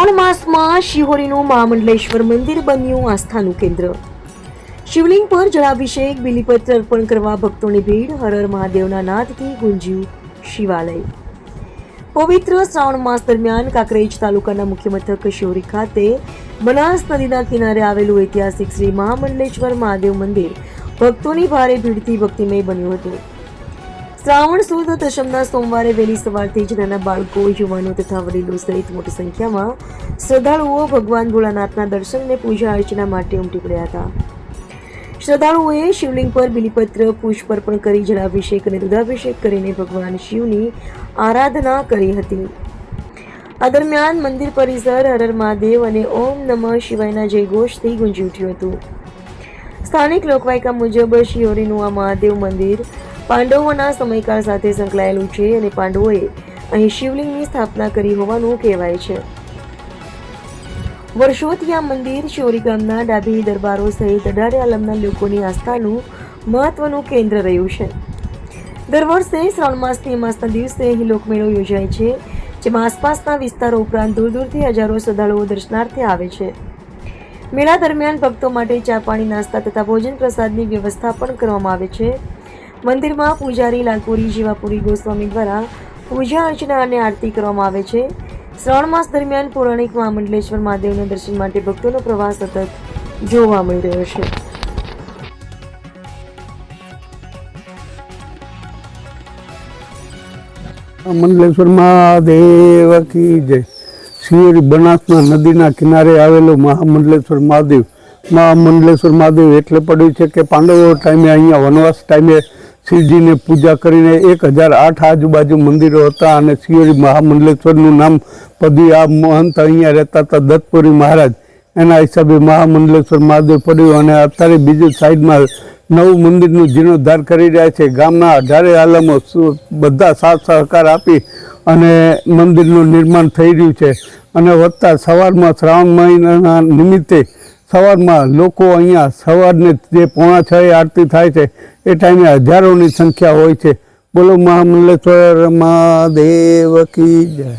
શ્રાવણ માસમાં શિહોરીનું મહામંડલેશ્વર મંદિર બન્યું આસ્થાનું કેન્દ્ર। શિવલિંગ પર જળાભિષેક, બીલીપત્ર અર્પણ કરવા ભક્તોની ભીડ। હર હર મહાદેવના નાદથી ગુંજ્યું શિવાલય। પવિત્ર શ્રાવણ માસ દરમિયાન કાંકરેજ તાલુકાના મુખ્ય મથક શિહોરી ખાતે બનાસ નદીના કિનારે આવેલું ઐતિહાસિક શ્રી મહામંડલેશ્વર મહાદેવ મંદિર ભક્તોની ભારે ભીડથી ભક્તિમય બન્યું હતું। શ્રાવણ સુદ દશમના સોમવારે વહેલી સવારથી જ નાના બાળકો, યુવાનો તથા વડીલો સહિત મોટી સંખ્યામાં શ્રદ્ધાળુઓ ભગવાન ભોળાનાથના દર્શન અને પૂજા અર્ચના માટે ઉમટી પડ્યા હતા। શ્રદ્ધાળુઓએ શિવલિંગ પર બીલીપત્ર, પુષ્પ અર્પણ કરી જળાભિષેક અને રુદ્રાભિષેક કરીને ભગવાન શિવની આરાધના કરી હતી। આ દરમિયાન મંદિર પરિસર હર હર મહાદેવ અને ઓમ નમઃ શિવાયના જયઘોષથી ગુંજી ઉઠ્યું હતું। સ્થાનિક લોકવાયકા મુજબ શિહોરીનું આ મહાદેવ મંદિર પાંડવોના સમયકાળ સાથે સંકળાયેલું છે અને પાંડવોએ અહીં શિવલિંગની સ્થાપના કરી હોવાનું કહેવાય છે। વર્ષોથી આ મંદિર શિહોરી ગામના ડાભી દરબારો સહિત અઢારે આલમના લોકોની આસ્થાનું મહત્વનું કેન્દ્ર રહ્યું છે। દર વર્ષે શ્રાવણ માસની અમાસના દિવસે અહીં લોકમેળો યોજાય છે, જેમાં આસપાસના વિસ્તારો ઉપરાંત દૂર દૂરથી હજારો શ્રદ્ધાળુઓ દર્શનાર્થે આવે છે। મેળા દરમિયાન ભક્તો માટે ચા, પાણી, નાસ્તા તથા ભોજન પ્રસાદની વ્યવસ્થા પણ કરવામાં આવે છે। મંદિરમાં પૂજારી લાલપુરી, જીવાપુરી ગોસ્વામી દ્વારા પૂજા અર્ચના અને આરતી કરવામાં આવે છે। શ્રાવણ માસ દરમિયાન પૌરાણિક મહામંડલેશ્વર મહાદેવના દર્શન માટે ભક્તોનો પ્રવાહ સતત જોવા મળી રહ્યો છે। મંડલેશ્વર મહાદેવ કી જય। શિહોરી બનાસના નદીના કિનારે આવેલું મહામંડલેશ્વર મહાદેવ એટલે પડ્યું છે કે પાંડવો ટાઈમે અહીંયા વનવાસ ટાઈમે શિવજીને પૂજા કરીને 1008 આજુબાજુ મંદિરો હતા અને શિહોરી મહામંડલેશ્વરનું નામ પડી। આ મહંત અહીંયા રહેતા હતા દત્તપુરી મહારાજ, એના હિસાબે મહામંડલેશ્વર મહાદેવ પડ્યું અને અત્યારે બીજી સાઈડમાં નવું મંદિરનું જીર્ણોદ્ધાર કરી રહ્યા છે। ગામના અઢારે આલમો બધા સાથ સહકાર આપી અને મંદિરનું નિર્માણ થઈ રહ્યું છે અને વધતા સવારમાં શ્રાવણ મહિનાના નિમિત્તે સવારમાં લોકો અહીંયા સવારને જે 5:30 આરતી થાય છે એ ટાઈમે હજારોની સંખ્યા હોય છે। બોલો મહામંડલેશ્વર મહાદેવ કી જય।